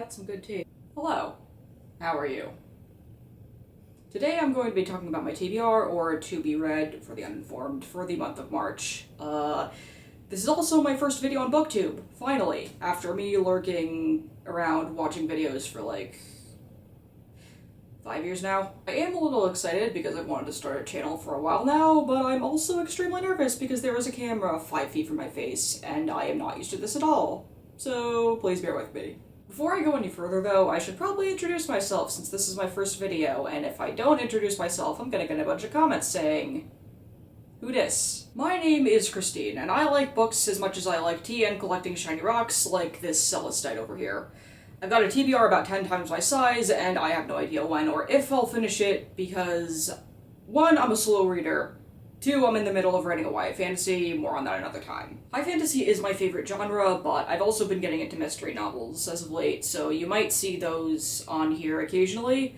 got some good tea. Hello. How are you? Today I'm going to be talking about my TBR, or to be read for the uninformed, for the month of March. This is also my first video on Booktube, finally, after me lurking around watching videos for like 5 years now. I am a little excited because I've wanted to start a channel for a while now, but I'm also extremely nervous because there is a camera 5 feet from my face, and I am not used to this at all. So please bear with me. Before I go any further though, I should probably introduce myself since this is my first video, and if I don't introduce myself, I'm gonna get a bunch of comments saying, "Who dis?" My name is Christine, and I like books as much as I like tea and collecting shiny rocks like this celestite over here. I've got a TBR about 10 times my size, and I have no idea when or if I'll finish it because 1, I'm a slow reader, 2, I'm in the middle of writing a YA fantasy, more on that another time. High fantasy is my favorite genre, but I've also been getting into mystery novels as of late, so you might see those on here occasionally.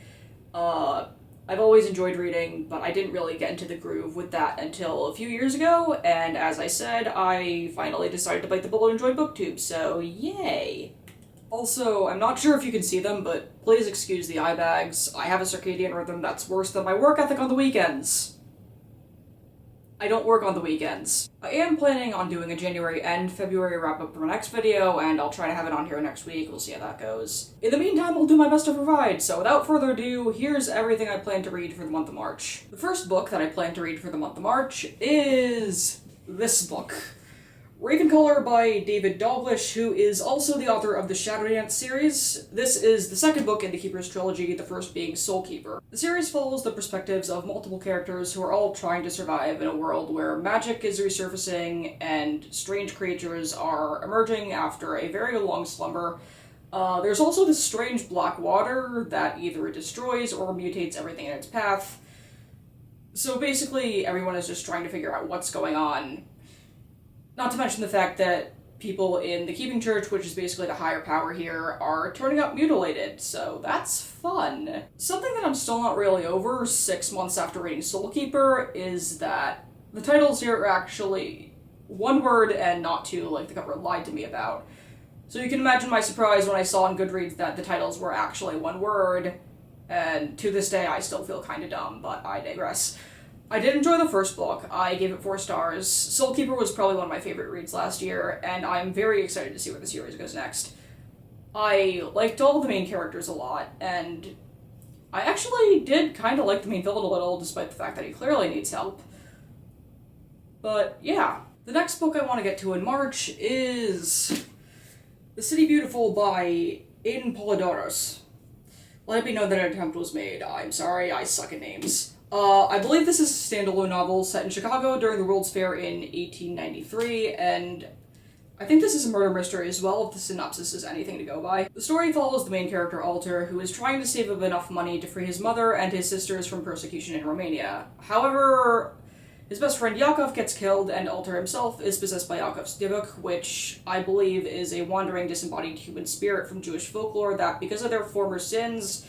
I've always enjoyed reading, but I didn't really get into the groove with that until a few years ago, and as I said, I finally decided to bite the bullet and join Booktube, so yay! Also, I'm not sure if you can see them, but please excuse the eye bags. I have a circadian rhythm that's worse than my work ethic on the weekends. I don't work on the weekends. I am planning on doing a January and February wrap-up for my next video, and I'll try to have it on here next week. We'll see how that goes. In the meantime, I'll do my best to provide, so without further ado, here's everything I plan to read for the month of March. The first book that I plan to read for the month of March is this book. Ravencolor by David Dalglish, who is also the author of the Shadowdance series. This is the second book in the Keeper's trilogy, the first being Soulkeeper. The series follows the perspectives of multiple characters who are all trying to survive in a world where magic is resurfacing and strange creatures are emerging after a very long slumber. There's also this strange black water that either destroys or mutates everything in its path. So basically, everyone is just trying to figure out what's going on. Not to mention the fact that people in the Keeping Church, which is basically the higher power here, are turning up mutilated, so that's fun. Something that I'm still not really over 6 months after reading Soulkeeper is that the titles here are actually one word and not two, like the cover lied to me about. So you can imagine my surprise when I saw on Goodreads that the titles were actually one word, and to this day I still feel kinda dumb, but I digress. I did enjoy the first book. I gave it 4 stars. Soulkeeper was probably one of my favorite reads last year, and I'm very excited to see where the series goes next. I liked all of the main characters a lot, and I actually did kind of like the main villain a little, despite the fact that he clearly needs help. But yeah. The next book I want to get to in March is The City Beautiful by Aiden Polidorus. Let it be known that an attempt was made. I'm sorry, I suck at names. I believe this is a standalone novel set in Chicago during the World's Fair in 1893, and I think this is a murder mystery as well, if the synopsis is anything to go by. The story follows the main character, Alter, who is trying to save up enough money to free his mother and his sisters from persecution in Romania. However, his best friend Yakov gets killed, and Alter himself is possessed by Yakov's Dybbuk, which I believe is a wandering, disembodied human spirit from Jewish folklore that, because of their former sins,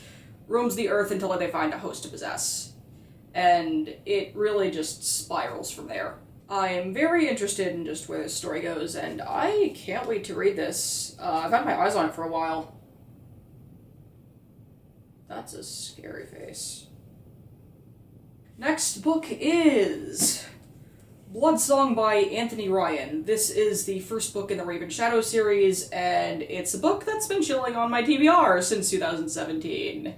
roams the earth until they find a host to possess. And it really just spirals from there. I am very interested in just where this story goes, and I can't wait to read this. I've had my eyes on it for a while. That's a scary face. Next book is Bloodsong by Anthony Ryan. This is the first book in the Raven Shadow series, and it's a book that's been chilling on my TBR since 2017.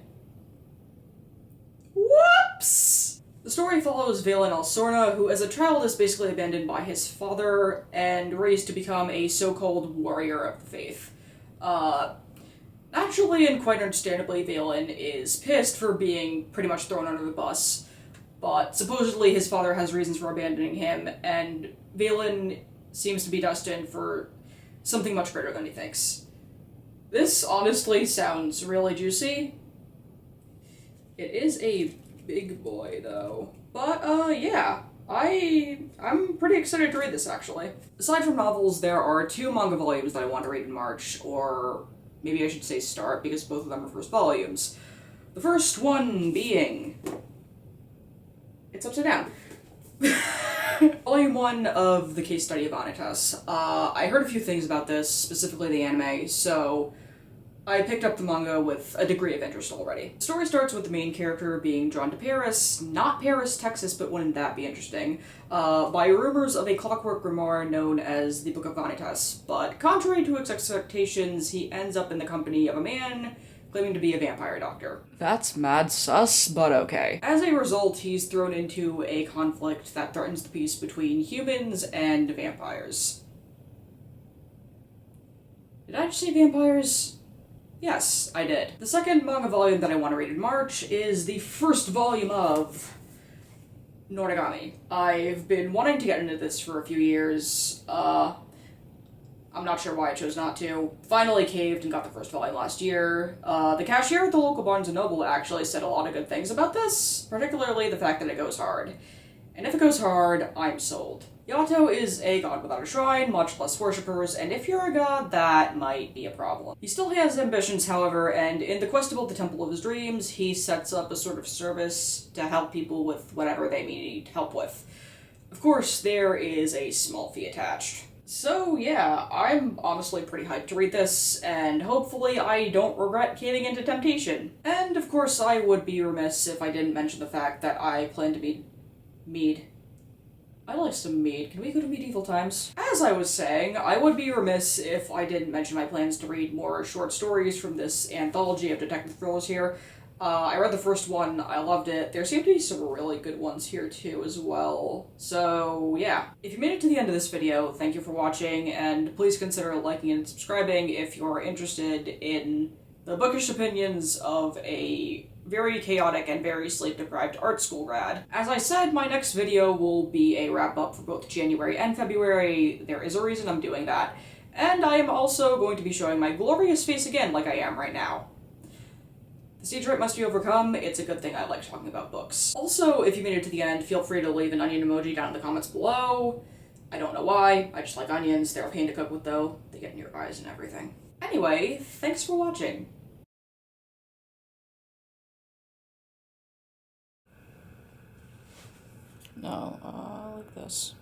Whoops! The story follows Valen Alsorna, who as a child is basically abandoned by his father and raised to become a so-called warrior of the faith. Naturally and quite understandably, Valen is pissed for being pretty much thrown under the bus, but supposedly his father has reasons for abandoning him, and Valen seems to be destined for something much greater than he thinks. This honestly sounds really juicy. It is a big boy, though. But, yeah. I'm pretty excited to read this, actually. Aside from novels, there are 2 manga volumes that I want to read in March, or maybe I should say start, because both of them are first volumes. The first one being... It's upside down. Volume 1 of The Case Study of Anitas. I heard a few things about this, specifically the anime, so I picked up the manga with a degree of interest already. The story starts with the main character being drawn to Paris, not Paris, Texas, but wouldn't that be interesting, by rumors of a clockwork grimoire known as the Book of Vanitas. But contrary to its expectations, he ends up in the company of a man claiming to be a vampire doctor. That's mad sus, but okay. As a result, he's thrown into a conflict that threatens the peace between humans and vampires. Did I just say vampires? Yes, I did. The second manga volume that I want to read in March is the first volume of Noragami. I've been wanting to get into this for a few years. I'm not sure why I chose not to. Finally caved and got the first volume last year. The cashier at the local Barnes & Noble actually said a lot of good things about this, particularly the fact that it goes hard. And if it goes hard, I'm sold. Yato is a god without a shrine, much less worshippers, and if you're a god, that might be a problem. He still has ambitions, however, and in the quest to build the temple of his dreams, he sets up a sort of service to help people with whatever they need help with. Of course, there is a small fee attached. So yeah, I'm honestly pretty hyped to read this, and hopefully I don't regret caving into temptation. And of course I would be remiss if I didn't mention the fact that I plan to mead. I like some mead. Can we go to medieval times? As I was saying, I would be remiss if I didn't mention my plans to read more short stories from this anthology of detective thrillers here. I read the first one, I loved it. There seem to be some really good ones here too as well. So yeah. If you made it to the end of this video, thank you for watching, and please consider liking and subscribing if you're interested in the bookish opinions of a very chaotic and very sleep-deprived art school grad. As I said, my next video will be a wrap-up for both January and February. There is a reason I'm doing that. And I am also going to be showing my glorious face again like I am right now. The stage fright must be overcome. It's a good thing I like talking about books. Also, if you made it to the end, feel free to leave an onion emoji down in the comments below. I don't know why, I just like onions. They're a pain to cook with though. They get in your eyes and everything. Anyway, thanks for watching. No, like this.